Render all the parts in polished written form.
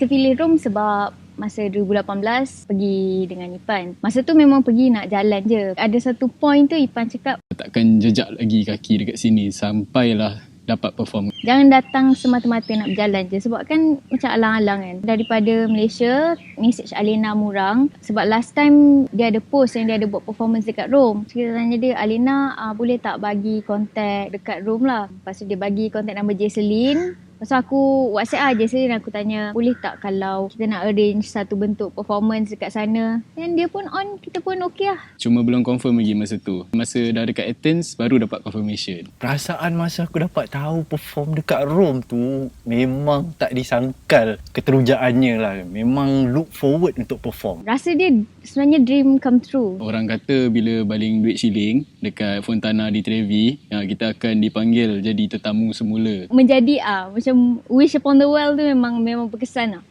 Kita pilih Rom sebab masa 2018 pergi dengan Ipan. Masa tu memang pergi nak jalan je. Ada satu point tu Ipan cakap, takkan jejak lagi kaki dekat sini sampailah dapat perform. Jangan datang semata-mata nak berjalan je sebab kan macam alang-alang kan. Daripada Malaysia, message Alina Murang sebab last time dia ada post yang dia ada buat performance dekat Rome. So, kita tanya dia, Alina boleh tak bagi kontak dekat Rome lah. Lepas tu dia bagi kontak nama Jacelyn. Lepas tu aku WhatsApp Jacelyn, aku tanya boleh tak kalau kita nak arrange satu bentuk performance dekat sana. Dan dia pun on, kita pun okey lah. Cuma belum confirm lagi masa tu. Masa dah dekat Athens baru dapat confirmation. Perasaan masa aku dapat tahu perform dekat Rome tu memang tak disangkal keterujaannya lah. Memang look forward untuk perform. Rasa dia sebenarnya dream come true. Orang kata bila baling duit shilling dekat Fontana di Trevi, kita akan dipanggil jadi tetamu semula. Menjadi macam wish upon the well tu memang berkesan lah.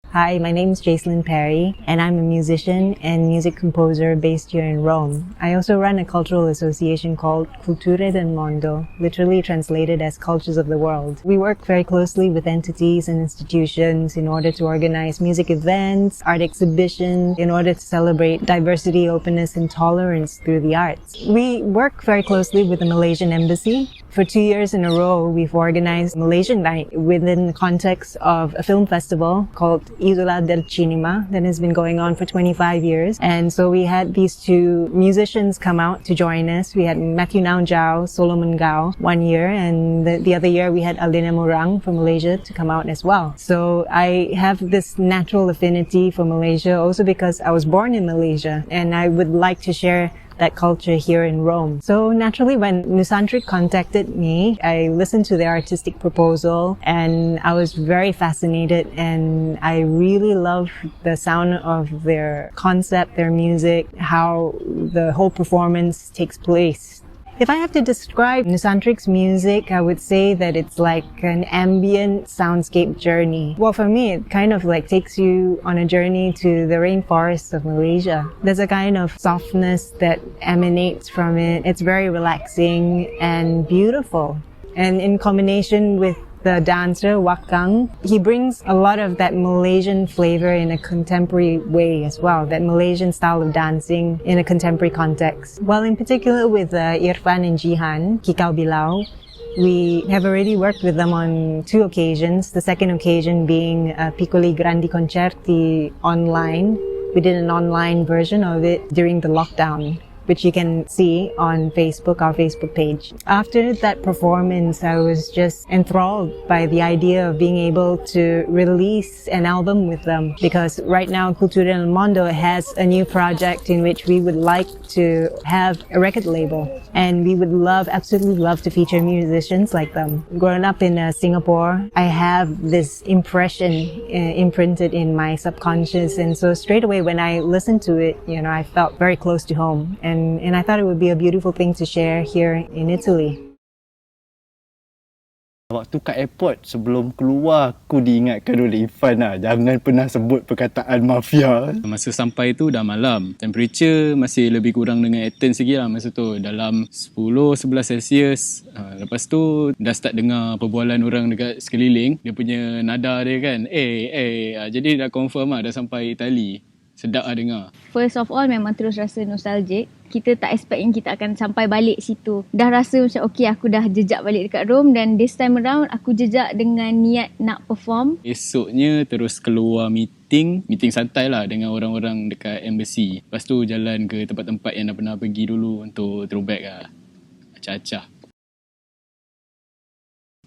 Hi, my name is Jacelyn Parry, and I'm a musician and music composer based here in Rome. I also run a cultural association called Culture del Mondo, literally translated as Cultures of the World. We work very closely with entities and institutions in order to organize music events, art exhibitions, in order to celebrate diversity, openness, and tolerance through the arts. We work very closely with the Malaysian Embassy. For 2 years in a row, we've organized Malaysian Night within the context of a film festival called Isola del Cinema that has been going on for 25 years. And so we had these two musicians come out to join us. We had Matthew Naunjao, Solomon Gao 1 year, and the other year we had Alina Murang from Malaysia to come out as well. So I have this natural affinity for Malaysia also because I was born in Malaysia and I would like to share that culture here in Rome. So naturally when Nusantrik contacted me, I listened to their artistic proposal and I was very fascinated and I really love the sound of their concept, their music, how the whole performance takes place. If I have to describe Nusantrik's music, I would say that it's like an ambient soundscape journey. Well, for me, it kind of like takes you on a journey to the rainforests of Malaysia. There's a kind of softness that emanates from it. It's very relaxing and beautiful. And in combination with the dancer, Wakang, he brings a lot of that Malaysian flavor in a contemporary way as well, that Malaysian style of dancing in a contemporary context. Well, in particular with Irfan and Jihan, Kicau-bilau, we have already worked with them on 2 occasions, the second occasion being Piccoli Grandi Concerti online. We did an online version of it during the lockdown, which you can see on Facebook, our Facebook page. After that performance, I was just enthralled by the idea of being able to release an album with them, because right now Culture del Mondo has a new project in which we would like to have a record label, and we would absolutely love to feature musicians like them. Growing up in Singapore, I have this impression imprinted in my subconscious, and so straight away when I listened to it, I felt very close to home. And I thought it would be a beautiful thing to share here in Italy. Waktu kat airport, sebelum keluar, aku diingatkan oleh Irfan lah, jangan pernah sebut perkataan mafia. Masa sampai tu dah malam. Temperature masih lebih kurang dengan Athens lagi lah masa tu. Dalam 10-11 Celsius. Lepas tu dah start dengar perbualan orang dekat sekeliling. Dia punya nada dia kan. Jadi dah confirm lah dah sampai Itali. Sedap lah dengar. First of all, memang terus rasa nostalgic. Kita tak expect yang kita akan sampai balik situ. Dah rasa macam okay, aku dah jejak balik dekat Rome, dan this time around aku jejak dengan niat nak perform. Esoknya terus keluar meeting santai lah dengan orang-orang dekat embassy. Lepas tu jalan ke tempat-tempat yang dah pernah pergi dulu untuk throwback lah. Acah-acah.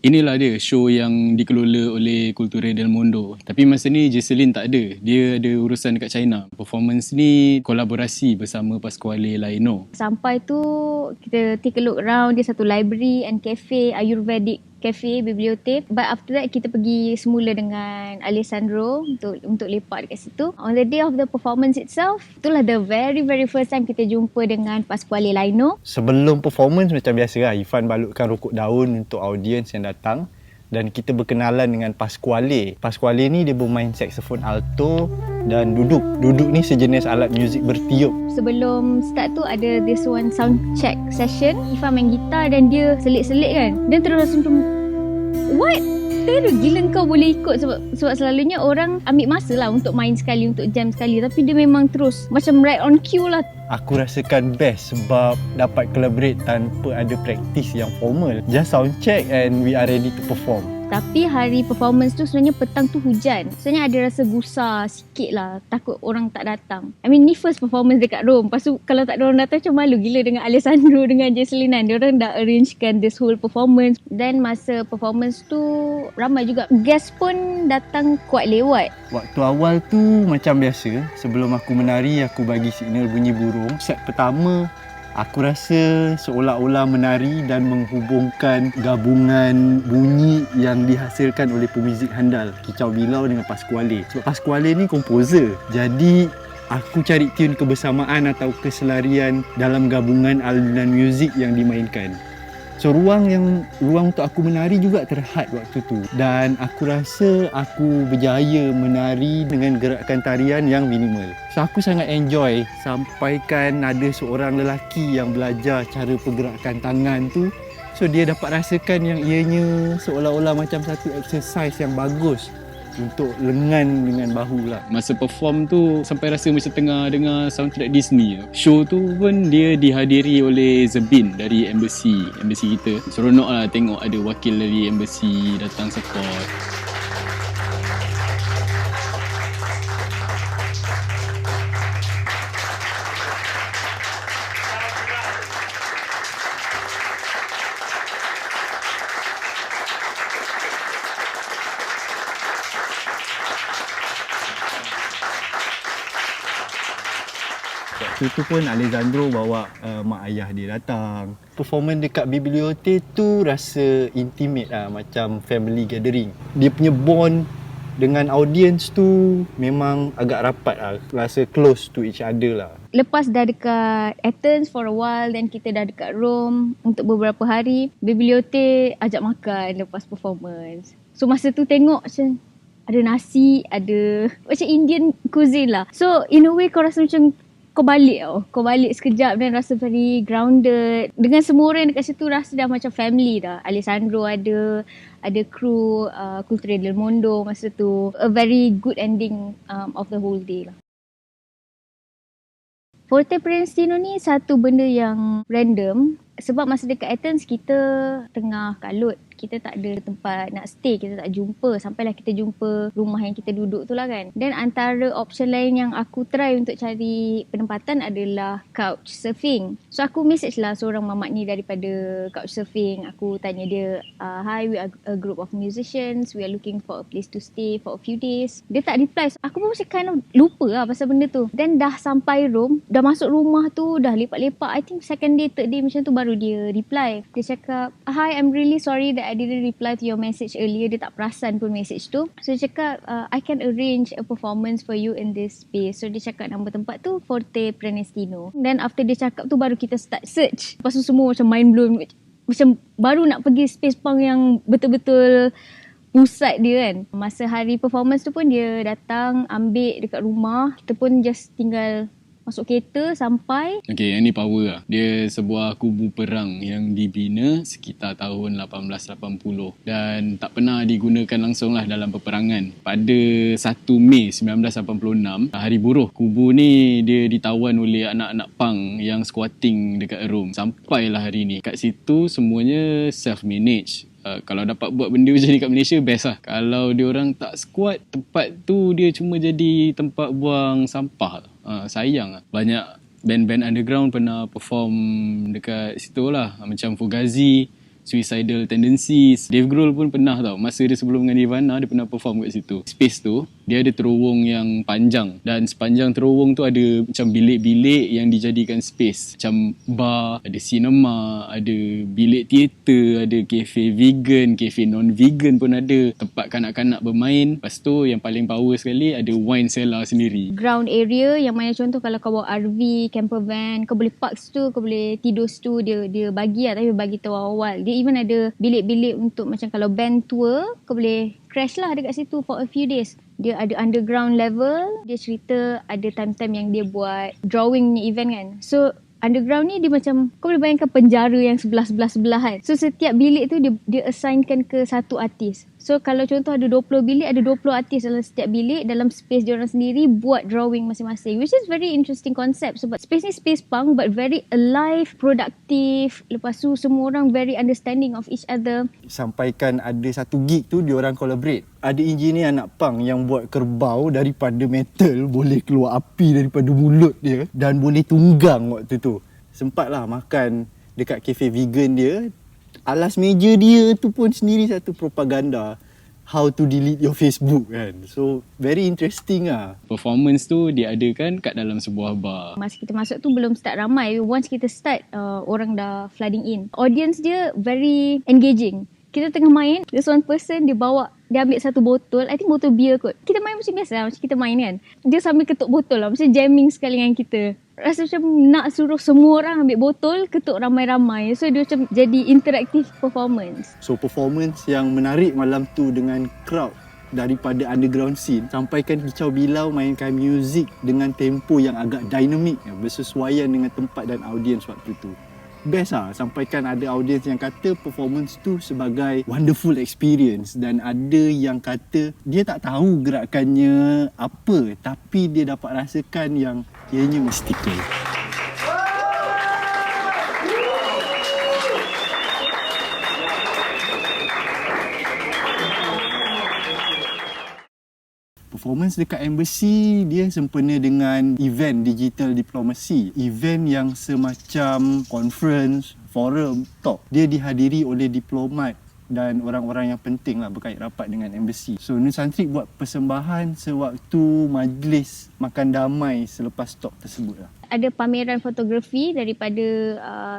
Inilah dia show yang dikelola oleh Culture del Mondo. Tapi masa ni Jacelyn tak ada. Dia ada urusan dekat China. Performance ni kolaborasi bersama Pasquale Laino. Sampai tu kita take a look around. Dia satu library and cafe, Ayurvedic cafe, Bibliothè. But after that kita pergi semula dengan Alessandro untuk lepak dekat situ. On the day of the performance itself, itulah the very first time kita jumpa dengan Pasquale Laino. Sebelum performance macam biasa lah, Irfan balutkan rokok daun untuk audiens yang datang. Dan kita berkenalan dengan Pasquale. Pasquale ni dia bermain saxophone alto dan duduk. Duduk ni sejenis alat muzik bertiup. Sebelum start tu ada this one sound check session. Ifah main gitar dan dia selit-selit kan. Dia terus macam, what? gila kau boleh ikut sebab selalunya orang ambil masa lah untuk main sekali, untuk jam sekali, tapi dia memang terus macam right on cue lah. Aku rasakan best sebab dapat collaborate tanpa ada praktis yang formal. Just sound check and we are ready to perform. Tapi hari performance tu sebenarnya petang tu hujan. Sebenarnya ada rasa gusar sikit lah. Takut orang tak datang. I mean, ni first performance dekat Rome. Lepas tu kalau tak ada orang datang macam malu gila dengan Alessandro dengan Jacelyn. Diorang dah arrangekan this whole performance. Dan masa performance tu ramai juga. Guest pun datang kuat lewat. Waktu awal tu macam biasa. Sebelum aku menari, aku bagi signal bunyi burung. Set pertama, aku rasa seolah-olah menari dan menghubungkan gabungan bunyi yang dihasilkan oleh pemuzik handal Kicau-Bilau dengan Pasquale. Sebab Pasquale ni komposer. Jadi aku cari tune kebersamaan atau keselarian dalam gabungan alunan muzik yang dimainkan. So ruang untuk aku menari juga terhad waktu tu. Dan aku rasa aku berjaya menari dengan gerakan tarian yang minimal. So aku sangat enjoy sampaikan ada seorang lelaki yang belajar cara pergerakan tangan tu. So dia dapat rasakan yang ianya seolah-olah macam satu exercise yang bagus untuk lengan dengan bahu lah. Masa perform tu sampai rasa macam tengah dengar soundtrack Disney. Show tu pun dia dihadiri oleh Zebin dari embassy kita. Seronok lah tengok ada wakil dari embassy datang support. Waktu tu pun Alessandro bawa mak ayah dia datang. Performance dekat Bibliothè tu rasa intimate lah, macam family gathering. Dia punya bond dengan audience tu memang agak rapat lah. Rasa close to each other lah. Lepas dah dekat Athens for a while, dan kita dah dekat Rome untuk beberapa hari, Bibliothè ajak makan lepas performance. So masa tu tengok macam ada nasi, ada macam Indian cuisine lah. So in a way kau rasa macam kau balik sekejap dan rasa very grounded. Dengan semua orang dekat situ rasa dah macam family dah. Alessandro ada kru Cultura del Mondo masa tu. A very good ending of the whole day lah. Forte Prenestino ni satu benda yang random. Sebab masa dekat Athens kita tengah kalut. Kita tak ada tempat nak stay, kita tak jumpa. Sampailah kita jumpa rumah yang kita duduk tu lah kan. Dan antara option lain yang aku try untuk cari penempatan adalah couch surfing. So aku message lah seorang mamat ni daripada couch surfing. Aku tanya dia, hi, we are a group of musicians, we are looking for a place to stay for a few days. Dia tak reply. So, aku pun macam kind of lupa lah pasal benda tu. Dan dah sampai Rome, dah masuk rumah tu, dah lepak-lepak. I think second day, third day macam tu baru dia reply. Dia cakap, hi, I'm really sorry that I didn't reply to your message earlier. Dia tak perasan pun message tu. So dia cakap, I can arrange a performance for you in this space. So dia cakap nama tempat tu Forte Prenestino. Then after dia cakap tu baru kita start search. Lepas tu semua macam mind blown. Macam baru nak pergi space punk yang betul-betul pusat dia kan. Masa hari performance tu pun dia datang ambil dekat rumah. Kita pun just tinggal masuk kereta sampai. Okay, yang ni power lah. Dia sebuah kubu perang yang dibina sekitar tahun 1880 dan tak pernah digunakan langsung lah dalam peperangan. Pada 1 Mei 1986, hari buruh, kubu ni dia ditawan oleh anak-anak punk yang squatting dekat Rome. Sampailah hari ni. Kat situ semuanya self-manage. Kalau dapat buat benda macam ni kat Malaysia, best lah. Kalau diorang tak squat, tempat tu dia cuma jadi tempat buang sampah. Sayang lah. Banyak band-band underground pernah perform dekat situ lah. Macam Fugazi, Suicidal Tendencies. Dave Grohl pun pernah tau. Masa dia sebelum dengan Nirvana, dia pernah perform kat situ. Space tu, dia ada terowong yang panjang. Dan sepanjang terowong tu ada macam bilik-bilik yang dijadikan space. Macam bar, ada cinema, ada bilik teater, ada kafe vegan, kafe non-vegan pun ada. Tempat kanak-kanak bermain. Lepas tu yang paling power sekali ada wine cellar sendiri. Ground area yang mana contoh kalau kau bawa RV, camper van, kau boleh park situ, kau boleh tidur situ. Dia bagi lah, tapi bagi tahu awal. Dia even ada bilik-bilik untuk macam kalau band tour, kau boleh crash lah dekat situ for a few days. Dia ada underground level. Dia cerita ada time-time yang dia buat drawing ni event kan. So underground ni dia macam, kau boleh bayangkan penjara yang sebelah-sebelah kan. So setiap bilik tu dia assignkan ke satu artis. So kalau contoh ada 20 bilik, ada 20 artis dalam setiap bilik, dalam space diorang sendiri buat drawing masing-masing, which is very interesting concept sebab space ni space punk but very alive, produktif. Lepas tu semua orang very understanding of each other. Sampaikan ada satu gig tu diorang collaborate. Ada engineer anak punk yang buat kerbau daripada metal, boleh keluar api daripada mulut dia dan boleh tunggang waktu tu. Sempatlah makan dekat kafe vegan dia. Alas meja dia tu pun sendiri satu propaganda how to delete your Facebook kan. So very interesting lah. Performance tu diadakan kat dalam sebuah bar. Masa kita masuk tu belum start ramai. Once kita start, orang dah flooding in. Audience dia very engaging. Kita tengah main, there's one person dia ambil satu botol, I think botol beer kot. Kita main macam biasa lah, macam kita main kan. Dia sambil ketuk botol lah, macam jamming sekali dengan kita. Rasa macam nak suruh semua orang ambil botol, ketuk ramai-ramai. So dia macam jadi interactive performance. So performance yang menarik malam tu dengan crowd daripada underground scene, sampaikan kicau-bilau mainkan muzik dengan tempo yang agak dinamik, bersesuaian dengan tempat dan audiens waktu tu. Best lah, sampaikan ada audiens yang kata performance tu sebagai wonderful experience dan ada yang kata dia tak tahu gerakannya apa tapi dia dapat rasakan yang ianya mystical. Performance dekat embassy dia sempena dengan event digital diplomasi. Event yang semacam conference, forum, talk. Dia dihadiri oleh diplomat dan orang-orang yang penting lah berkait rapat dengan embassy. So Nusantrik buat persembahan sewaktu majlis makan damai selepas talk tersebut lah. Ada pameran fotografi daripada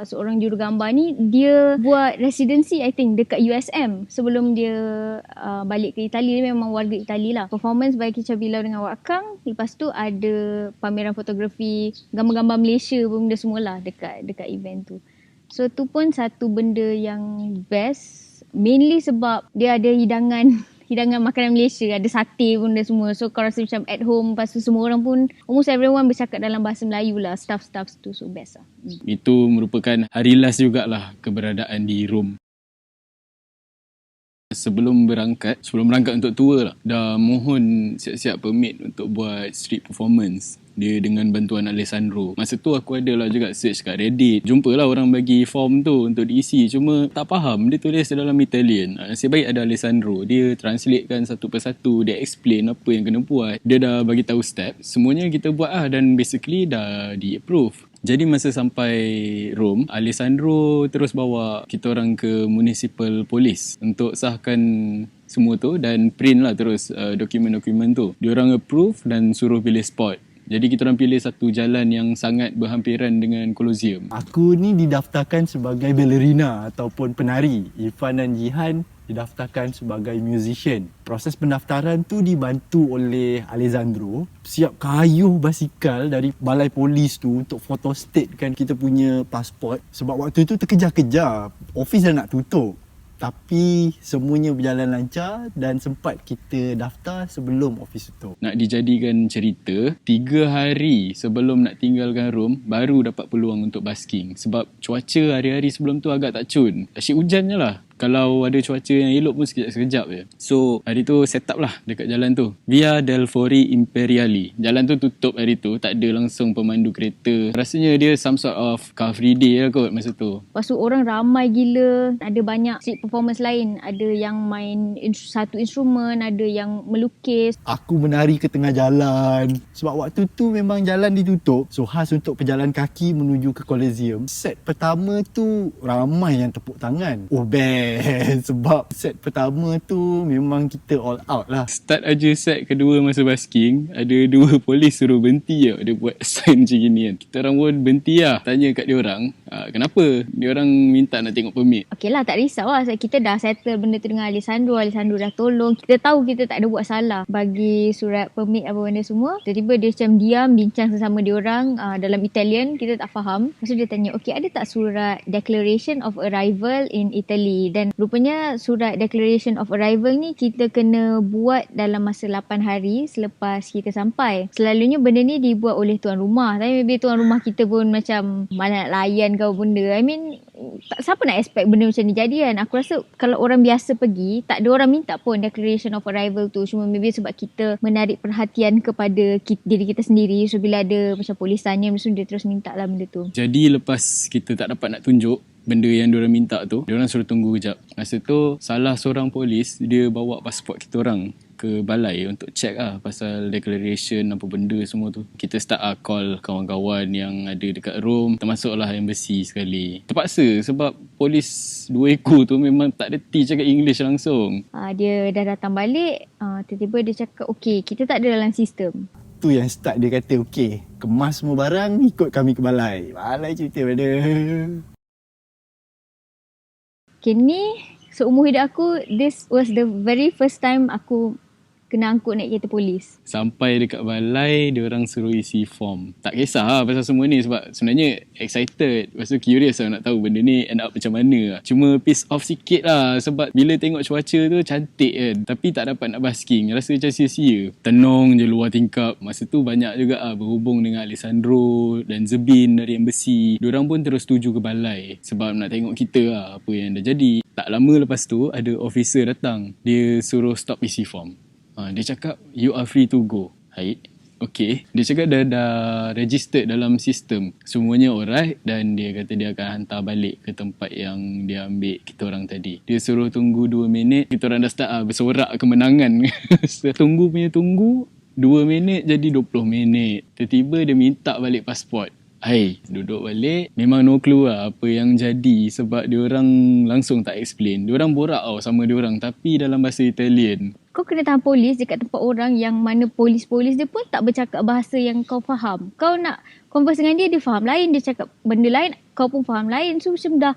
seorang jurugambar ni. Dia buat residency I think dekat USM sebelum dia balik ke Itali. Dia memang warga Itali lah. Performance by kicau-bilau dengan wakang. Lepas tu ada pameran fotografi gambar-gambar Malaysia pun benda semualah dekat event tu. So tu pun satu benda yang best. Mainly sebab dia ada hidangan makanan Malaysia, ada sate pun dah semua. So kau rasa macam at home. Lepas tu semua orang pun, almost everyone bercakap dalam bahasa Melayu lah, stuff tu. So best lah. Itu merupakan hari last jugalah keberadaan di Rom. Sebelum berangkat untuk tour lah, dah mohon siap-siap permit untuk buat street performance. Dia dengan bantuan Alessandro. Masa tu aku ada lah juga search kat Reddit. Jumpalah orang bagi form tu untuk diisi. Cuma tak faham. Dia tulis dalam Italian. Nasib baik ada Alessandro. Dia translatekan satu persatu. Dia explain apa yang kena buat. Dia dah bagi tahu step. Semuanya kita buat lah. Dan basically dah di-approve. Jadi masa sampai Rome, Alessandro terus bawa kita orang ke municipal police untuk sahkan semua tu dan print lah terus dokumen-dokumen tu. Diorang approve dan suruh pilih spot. Jadi kita orang pilih satu jalan yang sangat berhampiran dengan Colosseum. Aku ni didaftarkan sebagai ballerina ataupun penari. Irfan dan Jihan didaftarkan sebagai musician. Proses pendaftaran tu dibantu oleh Alessandro. Siap kayuh basikal dari balai polis tu untuk photostate-kan kita punya pasport. Sebab waktu tu terkejar-kejar. Office dah nak tutup. Tapi semuanya berjalan lancar dan sempat kita daftar sebelum office tutup. Nak dijadikan cerita, 3 hari sebelum nak tinggalkan Rome, baru dapat peluang untuk basking. Sebab cuaca hari-hari sebelum tu agak tak cun. Asyik hujan je lah. Kalau ada cuaca yang elok pun sekejap-sekejap je. So, hari tu set up lah dekat jalan tu. Via del Fori Imperiali. Jalan tu tutup hari tu. Tak ada langsung pemandu kereta. Rasanya dia some sort of car free day lah kot masa tu. Lepas tu orang ramai gila. Ada banyak street performance lain. Ada yang main satu instrumen. Ada yang melukis. Aku menari ke tengah jalan. Sebab waktu tu memang jalan ditutup. So, khas untuk pejalan kaki menuju ke Colosseum. Set pertama tu ramai yang tepuk tangan. Oh, best. Sebab set pertama tu memang kita all out lah. Start aja set kedua masa basking, ada 2 polis suruh berhenti je. Dia buat sign macam gini kan. Kita orang pun berhenti lah. Tanya kat dia orang, kenapa? Dia orang minta nak tengok permit. Okey lah, tak risau lah. Kita dah settle benda tu dengan Alessandro. Alessandro dah tolong. Kita tahu kita tak ada buat salah. Bagi surat permit apa benda semua. Tiba-tiba dia macam diam, bincang sesama dia orang dalam Italian. Kita tak faham. Lepas tu dia tanya, okey, ada tak surat Declaration of Arrival in Italy? Dan rupanya surat Declaration of Arrival ni kita kena buat dalam masa 8 hari selepas kita sampai. Selalunya benda ni dibuat oleh tuan rumah. Tapi maybe tuan rumah kita pun macam mana nak layan kau benda. I mean, siapa nak expect benda macam ni jadi kan. Aku rasa kalau orang biasa pergi, tak ada orang minta pun declaration of arrival tu. Cuma maybe sebab kita menarik perhatian kepada diri kita sendiri. So bila ada macam polis tanya, mesti dia terus minta lah benda tu. Jadi lepas kita tak dapat nak tunjuk benda yang diorang minta tu, diorang suruh tunggu kejap. Masa tu salah seorang polis, dia bawa pasport kita orang ke balai untuk check lah pasal declaration apa benda semua tu. Kita start call kawan-kawan yang ada dekat room, termasuklah embassy sekali. Terpaksa sebab polis 2 ekor tu memang tak reti cakap English langsung. Dia dah datang balik, tiba-tiba dia cakap okay, kita tak ada dalam sistem. Tu yang start dia kata okay, kemas semua barang, ikut kami ke balai. Balai cerita pada. Okay, ni seumur hidup aku, this was the very first time aku kena angkut naik kereta polis. Sampai dekat balai, diorang suruh isi form. Tak kisah lah pasal semua ni sebab sebenarnya excited. Lepas tu curious lah nak tahu benda ni end up macam mana. Cuma piss off sikit lah sebab bila tengok cuaca tu cantik kan. Tapi tak dapat nak basking. Rasa macam sia-sia. Tenung je luar tingkap. Masa tu banyak juga lah berhubung dengan Alessandro dan Zebin dari embassy. Diorang pun terus tuju ke balai sebab nak tengok kita lah apa yang dah jadi. Tak lama lepas tu ada officer datang. Dia suruh stop isi form. Dia cakap, you are free to go. Hai, okay. Dia cakap dah registered dalam sistem. Semuanya alright dan dia kata dia akan hantar balik ke tempat yang dia ambil kita orang tadi. Dia suruh tunggu 2 minit. Kita orang dah start bersorak kemenangan. Tunggu 2 minit jadi 20 minit. Tiba-tiba dia minta balik pasport. Hai, duduk balik. Memang no clue lah apa yang jadi sebab diorang langsung tak explain. Diorang borak sama diorang tapi dalam bahasa Italian. Kau kena tahan polis dekat tempat orang yang mana polis-polis dia pun tak bercakap bahasa yang kau faham. Kau nak converse dengan dia, dia faham lain. Dia cakap benda lain, kau pun faham lain. So macam dah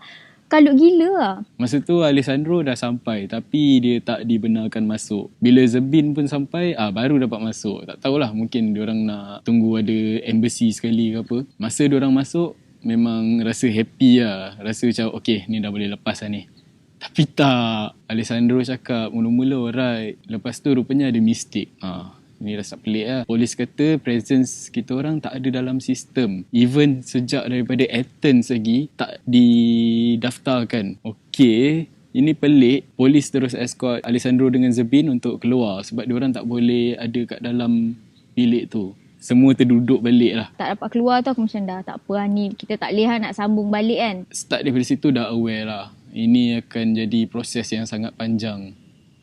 kalut gila lah. Masa tu Alessandro dah sampai tapi dia tak dibenarkan masuk. Bila Zebin pun sampai, baru dapat masuk. Tak tahulah, mungkin diorang nak tunggu ada embassy sekali ke apa. Masa diorang masuk, memang rasa happy lah. Rasa macam okay, ni dah boleh lepas lah ni. Tapi tak. Alessandro cakap mula-mula alright. Lepas tu rupanya ada mistake. Ni rasa pelik lah. Polis kata presence kita orang tak ada dalam sistem. Even sejak daripada Athens lagi tak didaftarkan. Okay, ini pelik. Polis terus escort Alessandro dengan Zebin untuk keluar sebab diorang tak boleh ada kat dalam bilik tu. Semua terduduk balik lah. Tak dapat keluar tu aku macam dah tak apa lah ni. Kita tak boleh nak sambung balik kan. Start daripada situ dah aware lah. Ini akan jadi proses yang sangat panjang.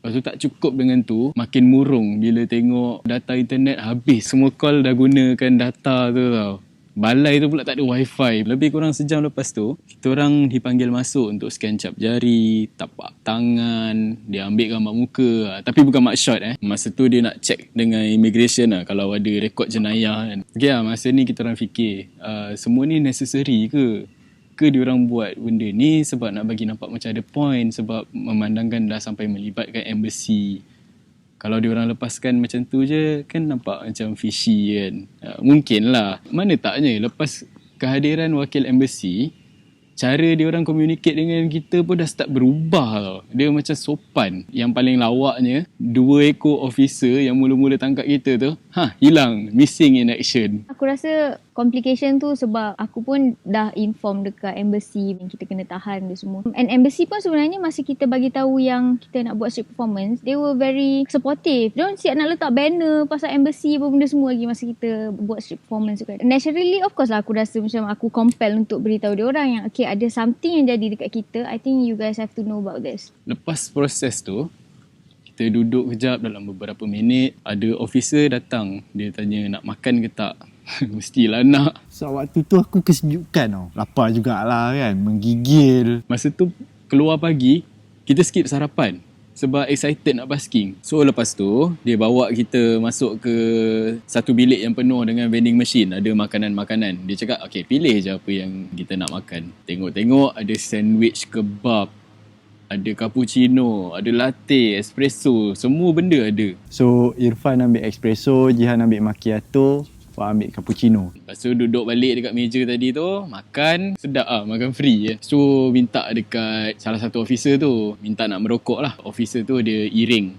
Lepas tu tak cukup dengan tu, makin murung bila tengok data internet habis. Semua call dah gunakan data tu tau. Balai tu pula tak ada wifi. Lebih kurang sejam lepas tu, kita orang dipanggil masuk untuk scan cap jari, tapak tangan, dia ambil gambar muka. Tapi bukan mugshot Masa tu dia nak check dengan immigration lah kalau ada rekod jenayah kan. Okay lah, masa ni kita orang fikir, semua ni necessary ke? Ke diorang buat benda ni sebab nak bagi nampak macam ada point sebab memandangkan dah sampai melibatkan embassy. Kalau diorang lepaskan macam tu je kan nampak macam fishy kan. Mungkin lah. Mana taknya lepas kehadiran wakil embassy, cara diorang communicate dengan kita pun dah start berubah tau. Dia macam sopan. Yang paling lawaknya 2 ekor officer yang mula-mula tangkap kita tu hilang, missing in action. Aku rasa complication tu sebab aku pun dah inform dekat embassy yang kita kena tahan dia semua. And embassy pun sebenarnya masa kita bagi tahu yang kita nak buat street performance, they were very supportive. Diorang siap nak letak banner pasal embassy apa benda semua lagi masa kita buat street performance juga. Naturally of course lah aku rasa macam aku compel untuk beritahu diorang yang okay, ada something yang jadi dekat kita. I think you guys have to know about this. Lepas proses tu, kita duduk kejap dalam beberapa minit. Ada officer datang. Dia tanya nak makan ke tak. Mestilah nak. So waktu tu aku kesejukan tau. Lapar jugalah kan. Menggigil. Masa tu keluar pagi, kita skip sarapan. Sebab excited nak basking. So lepas tu, dia bawa kita masuk ke satu bilik yang penuh dengan vending machine. Ada makanan-makanan. Dia cakap, okay, pilih je apa yang kita nak makan. Tengok-tengok ada sandwich kebab. Ada cappuccino, ada latte, espresso. Semua benda ada. So Irfan ambil espresso, Jihan ambil macchiato, Pak ambil cappuccino. Lepas tu duduk balik dekat meja tadi tu, makan, sedap lah, makan free. So minta dekat salah satu officer tu, minta nak merokok lah. Officer tu dia iring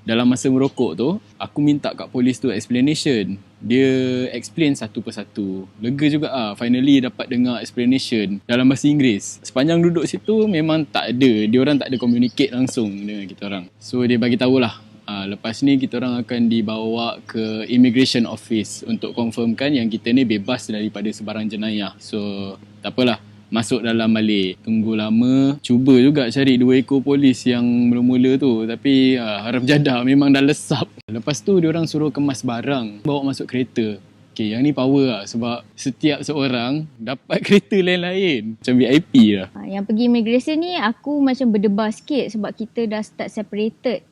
Dalam masa merokok tu, aku minta kat polis tu explanation. Dia explain satu persatu. Lega juga finally dapat dengar explanation dalam bahasa Inggeris. Sepanjang duduk situ memang tak ada, diorang tak ada communicate langsung dengan kita orang. So dia bagi tahulah, lepas ni kita orang akan dibawa ke immigration office untuk confirmkan yang kita ni bebas daripada sebarang jenayah. So tak apalah, masuk dalam balik. Tunggu lama, cuba juga cari 2 ekor polis yang mula-mula tu, tapi harap jadah memang dah lesap. Lepas tu diorang suruh kemas barang, bawa masuk kereta. Okay, yang ni power lah, sebab setiap seorang dapat kereta lain-lain, macam VIP lah. Yang pergi immigration ni aku macam berdebar sikit sebab kita dah start separated.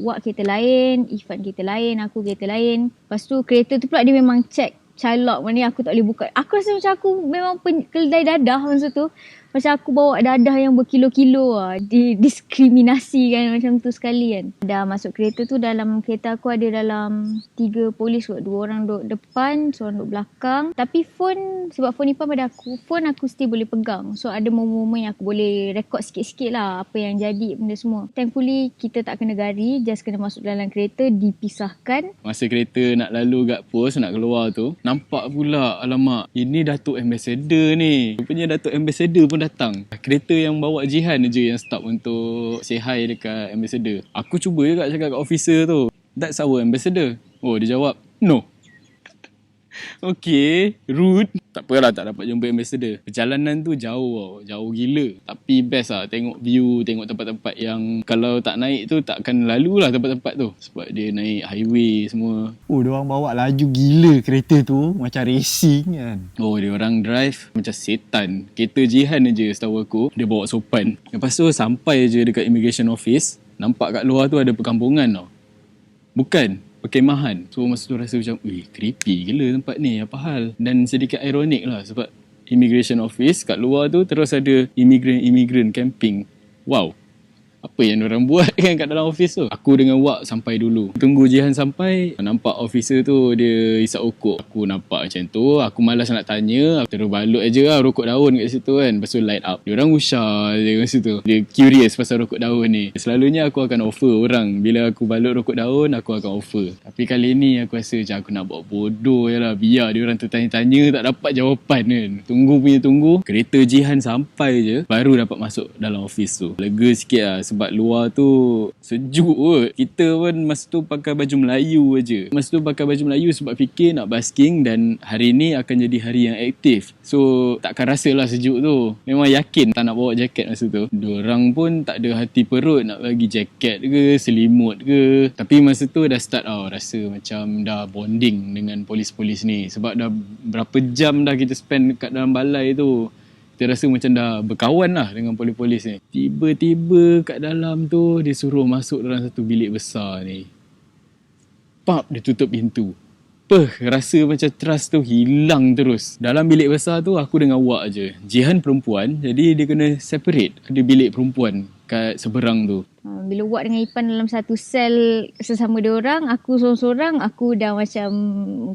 Wak kereta lain, Ifan kereta lain, aku kereta lain. Lepas tu kereta tu pula dia memang check child lock, mana aku tak boleh buka. Aku rasa macam aku memang keledai dadah masa tu. Macam aku bawa dadah yang berkilo-kilo lah. Didiskriminasi kan macam tu sekali kan. Dah masuk kereta tu, dalam kereta aku ada dalam 3 polis kot. 2 orang duduk depan, seorang duduk belakang. Tapi phone, sebab phone Ipan pada aku, phone aku still boleh pegang. So ada momen-momen yang aku boleh record sikit-sikit lah apa yang jadi benda semua. Thankfully kita tak kena gari, just kena masuk dalam kereta, dipisahkan. Masa kereta nak lalu kat pos, nak keluar tu, nampak pula, alamak, ini Datuk Ambassador ni. Rupanya Datuk Ambassador pun datang. Kereta yang bawa Jihan je yang stop untuk say hi dekat ambassador. Aku cuba juga cakap kat officer tu, "That's our ambassador." Oh, dia jawab, "No." Okay, rude. Tak apalah, tak dapat jumpa ambassador. Perjalanan tu jauh gila. Tapi best lah, tengok view, tengok tempat-tempat yang kalau tak naik tu takkan lalu lah tempat-tempat tu. Sebab dia naik highway semua. Diorang bawa laju gila kereta tu, macam racing kan. Diorang drive macam setan. Kereta Jihan je setahu aku, dia bawa sopan. Lepas tu sampai je dekat immigration office, nampak kat luar tu ada perkampungan tau. Bukan perkemahan. So masa tu rasa macam, creepy gila tempat ni, apa hal? Dan sedikit ironik lah sebab immigration office kat luar tu terus ada immigrant camping. Wow, apa yang orang buat kan kat dalam office tu. Aku dengan Wak sampai dulu. Tunggu Jihan sampai, nampak officer tu dia isap rokok. Aku nampak macam tu, aku malas nak tanya. Aku terus balut je lah rokok daun kat situ kan. Lepas tu light up. Diorang usah je kat situ. Dia curious pasal rokok daun ni. Selalunya aku akan offer orang. Bila aku balut rokok daun, aku akan offer. Tapi kali ni aku rasa macam aku nak buat bodoh je lah. Biar diorang tertanya-tanya, tak dapat jawapan kan. Tunggu. Kereta Jihan sampai je, baru dapat masuk dalam office tu. Lega sikit lah. Sebab luar tu sejuk kot. Kita pun masa tu pakai baju Melayu je. Masa tu pakai baju Melayu sebab fikir nak basking dan hari ni akan jadi hari yang aktif. So takkan rasa lah sejuk tu. Memang yakin tak nak bawa jaket masa tu. Diorang pun tak ada hati perut nak bagi jaket ke, selimut ke. Tapi masa tu dah start rasa macam dah bonding dengan polis-polis ni. Sebab dah berapa jam dah kita spend kat dalam balai tu. Kita rasa macam dah berkawan lah dengan polis-polis ni. Tiba-tiba kat dalam tu, dia suruh masuk dalam satu bilik besar ni. Pap, dia tutup pintu. Rasa macam trust tu hilang terus. Dalam bilik besar tu, aku dengan Wak je. Jihan perempuan, jadi dia kena separate. Ada bilik perempuan kat seberang tu. Bila Wak dengan Ipan dalam satu sel sesama dia orang, aku sorang-sorang, aku dah macam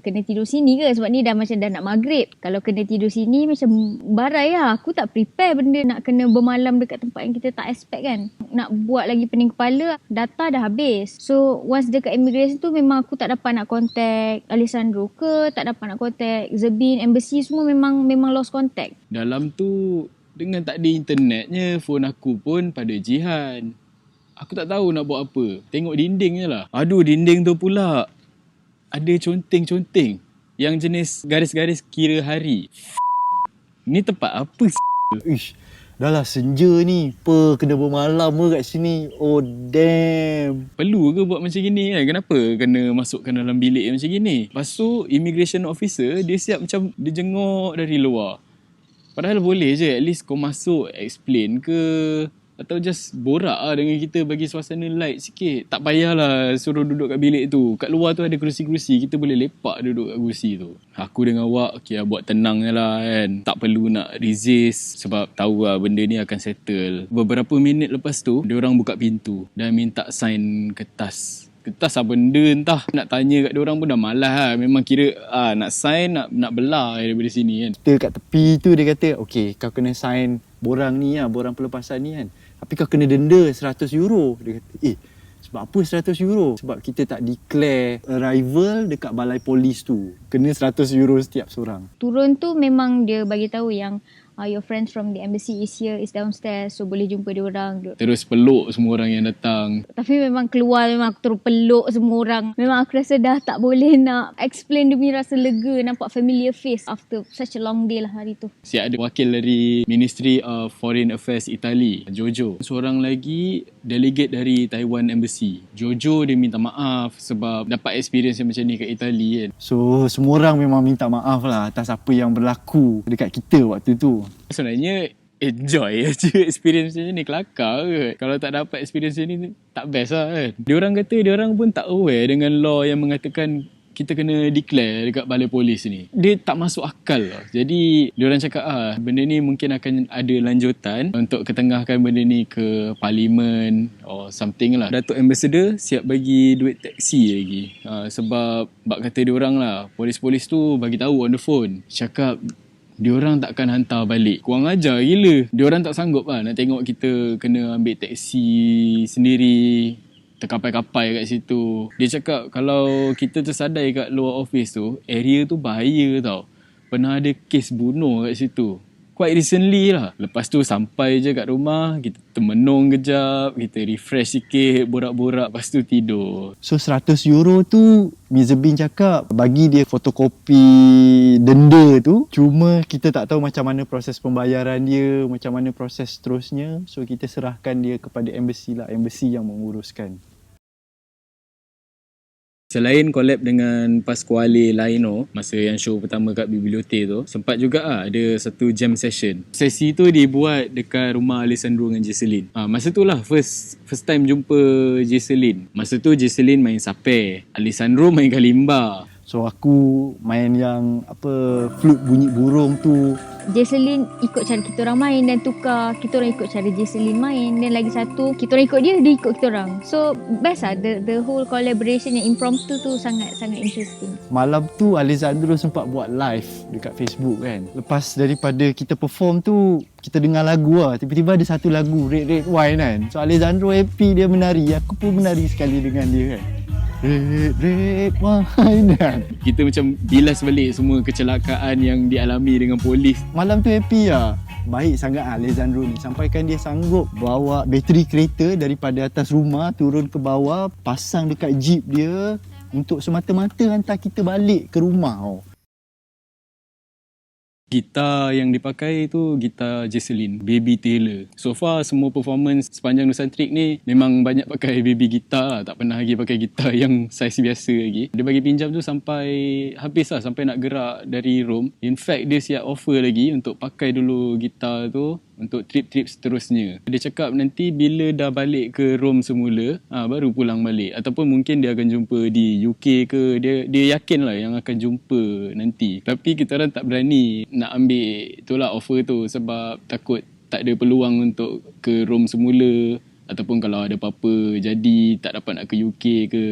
kena tidur sini ke? Sebab ni dah macam dah nak maghrib. Kalau kena tidur sini macam barai lah. Aku tak prepare benda nak kena bermalam dekat tempat yang kita tak expect kan. Nak buat lagi pening kepala, data dah habis. So once dekat immigration tu memang aku tak dapat nak contact Alessandro ke, tak dapat nak contact Zebin, embassy semua memang lost contact. Dalam tu dengan tak ada internetnya, phone aku pun pada Jihan. Aku tak tahu nak buat apa. Tengok dinding je lah. Aduh, dinding tu pula ada conteng-conteng yang jenis garis-garis kira hari. Ni tempat apa? Dah lah senja ni. Kena bermalam ke kat sini? Oh damn. Perlu ke buat macam gini kan? Kenapa kena masukkan dalam bilik macam gini? Lepas tu immigration officer dia siap macam dia jenguk dari luar. Padahal boleh je, at least kau masuk explain ke, atau just borak lah dengan kita, bagi suasana light sikit. Tak payahlah suruh duduk kat bilik tu. Kat luar tu ada kerusi-kerusi, kita boleh lepak duduk kat kerusi tu. Aku dengan Wak, buat tenang je lah kan. Tak perlu nak resist sebab tahu lah benda ni akan settle. Beberapa minit lepas tu, diorang buka pintu dan minta sign kertas apa benda entah. Nak tanya kat diorang pun dah malas lah. Memang kira nak sign, nak belah daripada sini kan. Kita kat tepi tu dia kata, okay, kau kena sign borang ni lah, borang pelepasan ni kan. Tapi kau kena denda €100. Dia kata, Sebab apa 100 euro? Sebab kita tak declare arrival dekat balai polis tu. Kena 100 euro setiap seorang. Turun tu memang dia bagi tahu yang your friends from the embassy is here, is downstairs, so boleh jumpa dia orang. Terus peluk semua orang yang datang. Tapi memang keluar memang aku terus peluk semua orang. Memang aku rasa dah tak boleh nak explain dia punya rasa lega, nampak familiar face after such a long day lah hari tu. Siap ada wakil dari Ministry of Foreign Affairs Italy, Jojo. Seorang lagi delegate dari Taiwan Embassy. Jojo dia minta maaf sebab dapat experience yang macam ni kat Italy kan. So semua orang memang minta maaf lah atas apa yang berlaku dekat kita waktu tu. Sebenarnya enjoy je experience macam ni, kelakar ke. Kalau tak dapat experience macam ni tak best lah kan. Diorang kata diorang pun tak aware dengan law yang mengatakan kita kena declare dekat balai polis ni. Dia tak masuk akal lah. Jadi diorang cakap benda ni mungkin akan ada lanjutan untuk ketengahkan benda ni ke parlimen or something lah. Datuk Ambassador siap bagi duit taksi lagi. Sebab bak kata diorang lah, polis-polis tu bagi tahu on the phone, cakap diorang takkan hantar balik. Kurang ajar gila. Diorang tak sanggup lah nak tengok kita kena ambil taksi sendiri, terkapai-kapai kat situ. Dia cakap kalau kita tersadai kat luar office tu, area tu bahaya tau. Pernah ada kes bunuh kat situ. Quite recently lah. Lepas tu sampai je kat rumah, kita termenung kejap, kita refresh sikit, borak-borak, lepas tu tidur. So 100 euro tu Mr. Bean cakap bagi dia fotokopi denda tu. Cuma kita tak tahu macam mana proses pembayaran dia, macam mana proses seterusnya. So kita serahkan dia kepada embassy lah, embassy yang menguruskan. Selain collab dengan Pasquale Laino, masa yang show pertama kat Bibliothè tu, sempat juga ada satu jam session. Sesi tu dibuat dekat rumah Alessandro dengan Jacelyn. Masa tu lah first time jumpa Jacelyn. Masa tu Jacelyn main sape, Alessandro main kalimba. So aku main yang flute bunyi burung tu. Jacelyn ikut cara kita orang main dan tukar, kita orang ikut cara Jacelyn main, dan lagi satu kita orang ikut dia, dia ikut kita orang. So best lah, the whole collaboration yang impromptu tu sangat interesting. Malam tu Alessandro sempat buat live dekat Facebook kan. Lepas daripada kita perform tu, kita dengar lagu lah. Tiba-tiba ada satu lagu, Red Wine kan. So Alessandro happy, dia menari. Aku pun menari sekali dengan dia kan. Red wine kan. Kita macam bilas balik semua kecelakaan yang dialami dengan polis. Malam tu happy lah. Baik sangat Alessandro ni. Sampaikan dia sanggup bawa bateri kereta daripada atas rumah turun ke bawah, pasang dekat jeep dia untuk semata-mata hantar kita balik ke rumah. Gitar yang dipakai tu gitar Jacelyn, Baby Taylor. So far semua performance sepanjang Nusantrik ni memang banyak pakai baby gitar lah. Tak pernah lagi pakai gitar yang saiz biasa lagi. Dia bagi pinjam tu sampai habis lah, sampai nak gerak dari room. In fact dia siap offer lagi untuk pakai dulu gitar tu untuk trip-trip seterusnya. Dia cakap nanti bila dah balik ke Rome semula, baru pulang balik. Ataupun mungkin dia akan jumpa di UK ke. Dia yakin lah yang akan jumpa nanti. Tapi kita orang tak berani nak ambil itulah offer tu sebab takut tak ada peluang untuk ke Rome semula. Ataupun kalau ada apa-apa jadi tak dapat nak ke UK ke.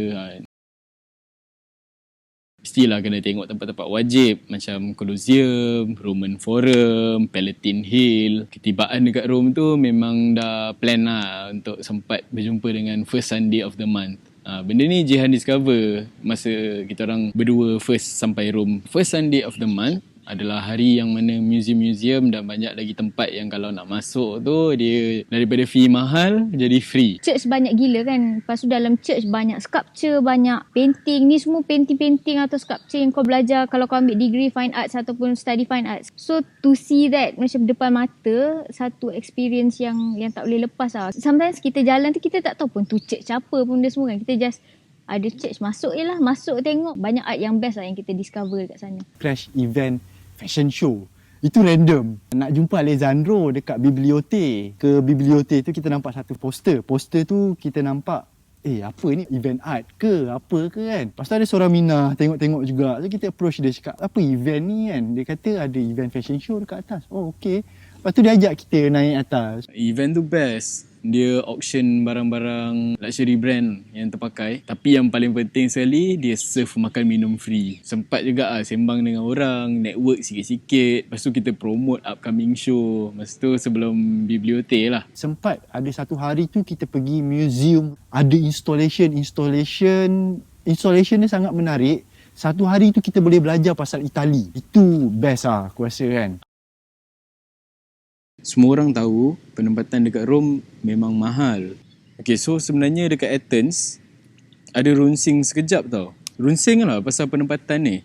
Mestilah kena tengok tempat-tempat wajib macam Colosseum, Roman Forum, Palatine Hill. Ketibaan dekat Rome tu memang dah plan lah untuk sempat berjumpa dengan first Sunday of the month. Benda ni Jihan discover masa kita orang berdua first sampai Rome. First Sunday of the month adalah hari yang mana museum-museum dan banyak lagi tempat yang kalau nak masuk tu dia daripada fee mahal jadi free. Church banyak gila kan. Lepas tu dalam church banyak sculpture, banyak painting. Ni semua painting-painting atau sculpture yang kau belajar kalau kau ambil degree fine arts ataupun study fine arts. So to see that macam depan mata, satu experience yang tak boleh lepas lah. Sometimes kita jalan tu kita tak tahu pun tu church apa pun dia semua kan. Kita just ada church, masuk je lah, masuk tengok. Banyak art yang best lah yang kita discover kat sana. Crash event fashion show. Itu random. Nak jumpa Alessandro dekat Bibliothè. Ke Bibliothè tu kita nampak satu poster. Poster tu kita nampak, apa ni? Event art ke? Apa ke kan? Lepas tu ada seorang Minah tengok-tengok juga. So kita approach dia cakap, apa event ni kan? Dia kata ada event fashion show dekat atas. Oh okay. Lepas tu dia ajak kita naik atas. Event tu best. Dia auction barang-barang luxury brand yang terpakai. Tapi yang paling penting sekali, dia serve makan minum free. Sempat juga sembang dengan orang, network sikit-sikit. Lepas tu kita promote upcoming show. Masa tu sebelum Bibliothè lah. Sempat ada satu hari tu kita pergi museum, ada installation dia sangat menarik. Satu hari tu kita boleh belajar pasal Itali. Itu best lah aku rasa kan. Semua orang tahu penempatan dekat Rom memang mahal. Okay, so sebenarnya dekat Athens ada runsing sekejap tau. Runsing lah pasal penempatan ni.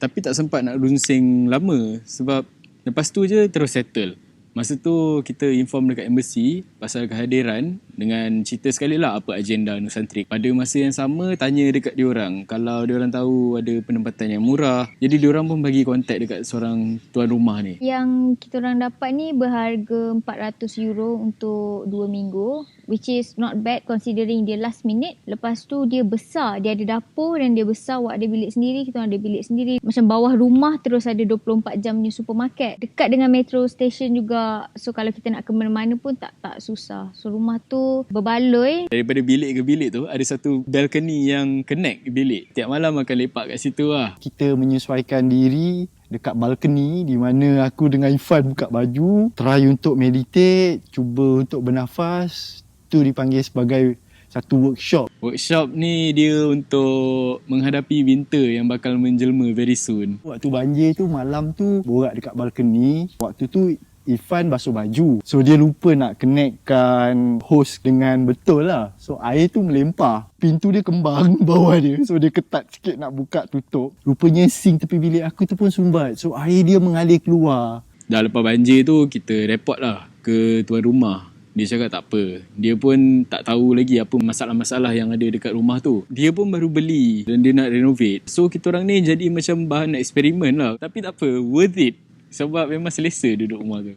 Tapi tak sempat nak runsing lama sebab lepas tu je terus settle. Masa tu kita inform dekat embassy pasal kehadiran dengan cerita sekali lah apa agenda Nusantrik. Pada masa yang sama tanya dekat diorang kalau diorang tahu ada penempatan yang murah. Jadi diorang pun bagi kontak dekat seorang tuan rumah ni. Yang kita orang dapat ni berharga €400 untuk 2 minggu, which is not bad considering dia last minute. Lepas tu dia besar, dia ada dapur dan dia besar, awak ada bilik sendiri, kita orang ada bilik sendiri. Macam bawah rumah terus ada 24 jam punya supermarket. Dekat dengan metro station juga. So kalau kita nak ke mana-mana pun tak susah. So rumah tu berbaloi. Daripada bilik ke bilik tu ada satu balcony yang connect bilik. Tiap malam akan lepak kat situ lah. Kita menyesuaikan diri dekat balcony di mana aku dengan Ifan buka baju, try untuk meditate, cuba untuk bernafas. Tu dipanggil sebagai satu workshop. Workshop ni dia untuk menghadapi winter yang bakal menjelma very soon. Waktu banjir tu malam tu borak dekat balcony. Waktu tu Ifan basuh baju. So dia lupa nak connectkan hose dengan betul lah. So air tu melempar. Pintu dia kembang bawah dia. So dia ketat sikit nak buka tutup. Rupanya sink tepi bilik aku tu pun sumbat. So air dia mengalir keluar. Dah lepas banjir tu kita report lah ke tuan rumah. Dia cakap tak apa. Dia pun tak tahu lagi apa masalah-masalah yang ada dekat rumah tu. Dia pun baru beli dan dia nak renovate. So kita orang ni jadi macam bahan eksperimen lah. Tapi tak apa, worth it. Sebab memang selesa duduk rumah tu.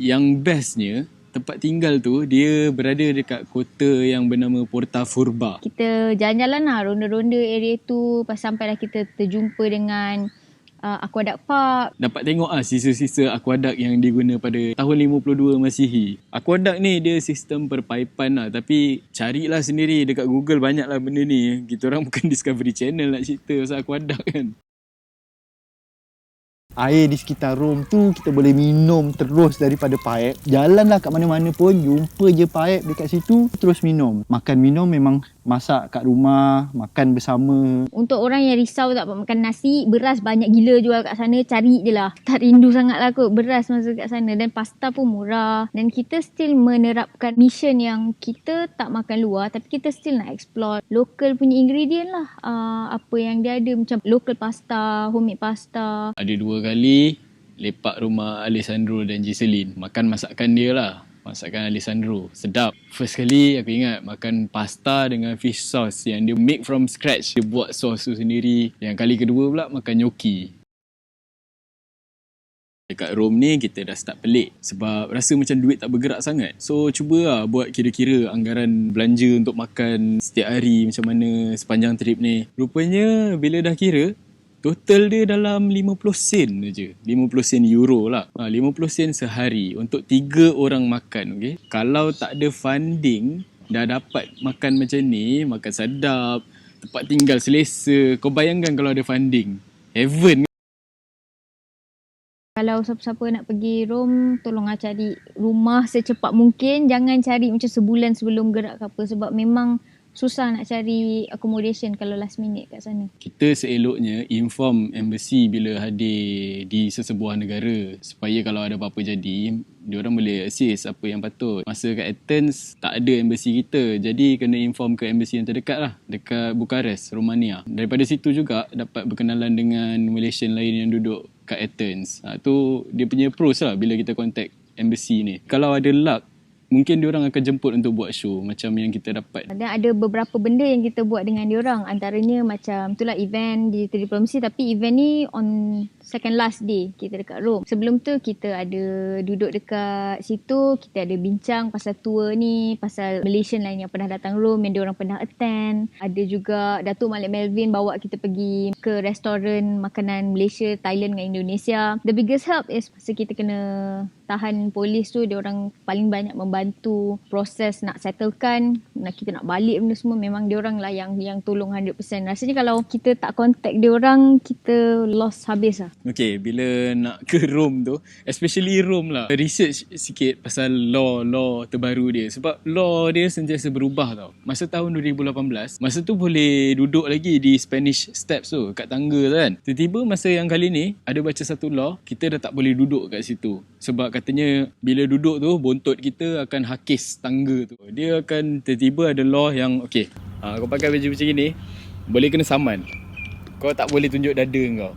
Yang bestnya, tempat tinggal tu dia berada dekat kota yang bernama Forte. Kita jalan-jalan lah ronda-ronda area tu. Pas sampailah kita terjumpa dengan Aqueduct Park. Dapat tengok sisa-sisa aqueduct yang diguna pada tahun 52 Masihi. Aqueduct ni dia sistem perpaipan lah. Tapi carilah sendiri dekat Google, banyak lah benda ni. Kita orang bukan Discovery Channel nak cerita pasal aqueduct kan. Air di sekitar room tu kita boleh minum terus daripada paip. Jalanlah kat mana-mana pun jumpa je paip dekat situ, terus minum. Makan minum memang masak kat rumah, makan bersama. Untuk orang yang risau tak makan nasi, beras banyak gila jual kat sana, cari je lah. Tak rindu sangat lah kot beras masa kat sana. Dan pasta pun murah. Dan kita still menerapkan mission yang kita tak makan luar, tapi kita still nak explore local punya ingredient lah. Apa yang dia ada, macam local pasta, homemade pasta. Ada 2 kali lepak rumah Alessandro dan Jacelyn. Makan masakan dia lah. Masakan Alessandro. Sedap. First kali aku ingat makan pasta dengan fish sauce yang dia make from scratch. Dia buat sauce tu sendiri. Yang kali kedua pula makan gnocchi. Dekat Rom ni kita dah start pelik sebab rasa macam duit tak bergerak sangat. So cubalah buat kira-kira anggaran belanja untuk makan setiap hari macam mana sepanjang trip ni. Rupanya bila dah kira, total dia dalam 50 sen je. 50 sen euro lah. 50 sen sehari untuk 3 orang makan. Okay? Kalau tak ada funding, dah dapat makan macam ni, makan sedap, tempat tinggal selesa. Kau bayangkan kalau ada funding. Heaven. Kalau siapa-siapa nak pergi Rom, tolonglah cari rumah secepat mungkin. Jangan cari macam sebulan sebelum gerak ke apa. Sebab memang susah nak cari accommodation kalau last minute kat sana. Kita seeloknya inform embassy bila hadir di sesebuah negara supaya kalau ada apa-apa jadi, diorang boleh assist apa yang patut. Masa kat Athens tak ada embassy kita, jadi kena inform ke embassy yang terdekat lah, dekat Bukares, Romania. Daripada situ juga dapat berkenalan dengan Malaysian lain yang duduk kat Athens. Tu dia punya pros lah bila kita contact embassy ni. Kalau ada luck, mungkin diorang akan jemput untuk buat show macam yang kita dapat. Dan ada beberapa benda yang kita buat dengan diorang. Antaranya macam itulah event digital diplomacy, tapi event ni on second last day kita dekat Rome. Sebelum tu kita ada duduk dekat situ, kita ada bincang pasal tour ni, pasal Malaysian lain yang pernah datang Rome yang diorang pernah attend. Ada juga Datuk Malik Melvin bawa kita pergi ke restoran makanan Malaysia, Thailand dengan Indonesia. The biggest help is pasal kita kena tahan polis tu, dia orang paling banyak membantu proses nak settlekan, kita nak balik benda semua. Memang dia orang lah yang tolong 100%. Rasanya kalau kita tak contact dia orang, kita lost habis lah. Okay, bila nak ke Rome tu, especially Rome lah, research sikit pasal law terbaru dia. Sebab law dia sentiasa berubah tau. Masa tahun 2018, masa tu boleh duduk lagi di Spanish Steps tu, kat tangga tu kan. Tiba-tiba masa yang kali ni, ada baca satu law, kita dah tak boleh duduk kat situ. Sebab katanya bila duduk tu, bontot kita akan hakis tangga tu. Dia akan tiba-tiba ada law yang okay, kau pakai baju macam ni, boleh kena saman. Kau tak boleh tunjuk dada kau.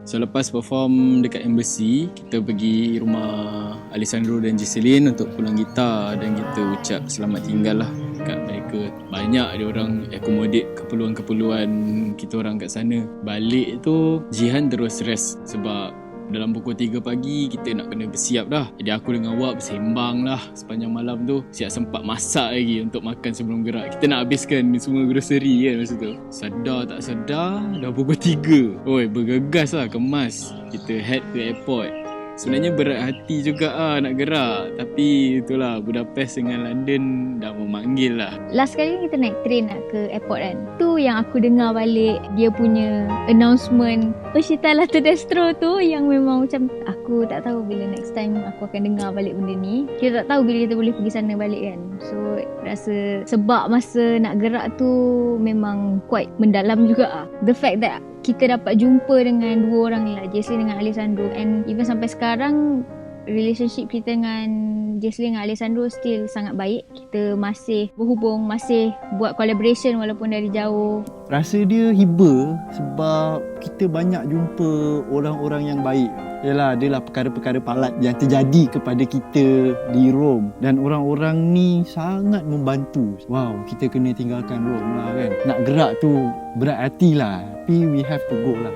So lepas perform dekat embassy, kita pergi rumah Alessandro dan Jacelyn untuk pulang gitar dan kita ucap selamat tinggal lah kat mereka. Banyak dia orang accommodate keperluan-keperluan kita orang kat sana. Balik tu Jihan terus rest sebab dalam pukul 3 pagi kita nak kena bersiap dah. Jadi aku dengan awak bersembang lah sepanjang malam tu. Siap sempat masak lagi untuk makan sebelum gerak. Kita nak habiskan semua grocery kan masa tu. Sedar tak sedar dah pukul 3. Oi, bergegas lah kemas. Kita head ke airport. Sebenarnya berat hati juga nak gerak. Tapi itulah, Budapest dengan London dah memanggil lah. Last kali kita naik train nak ke airport kan. Tu yang aku dengar balik dia punya announcement Uscita Lato Destro tu, yang memang macam aku tak tahu bila next time aku akan dengar balik benda ni. Kita tak tahu bila kita boleh pergi sana balik kan. So rasa sebab masa nak gerak tu memang quite mendalam juga the fact that kita dapat jumpa dengan dua orang ni lah, Jacelyn dengan Alessandro. And even sampai sekarang relationship kita dengan Jacelyn dengan Alessandro still sangat baik. Kita masih berhubung, masih buat collaboration walaupun dari jauh. Rasa dia hiba sebab kita banyak jumpa orang-orang yang baik. Yalah, adalah perkara-perkara palat yang terjadi kepada kita di Rome. Dan orang-orang ni sangat membantu. Wow, kita kena tinggalkan Rome lah kan. Nak gerak tu berat hati lah. Tapi we have to go lah.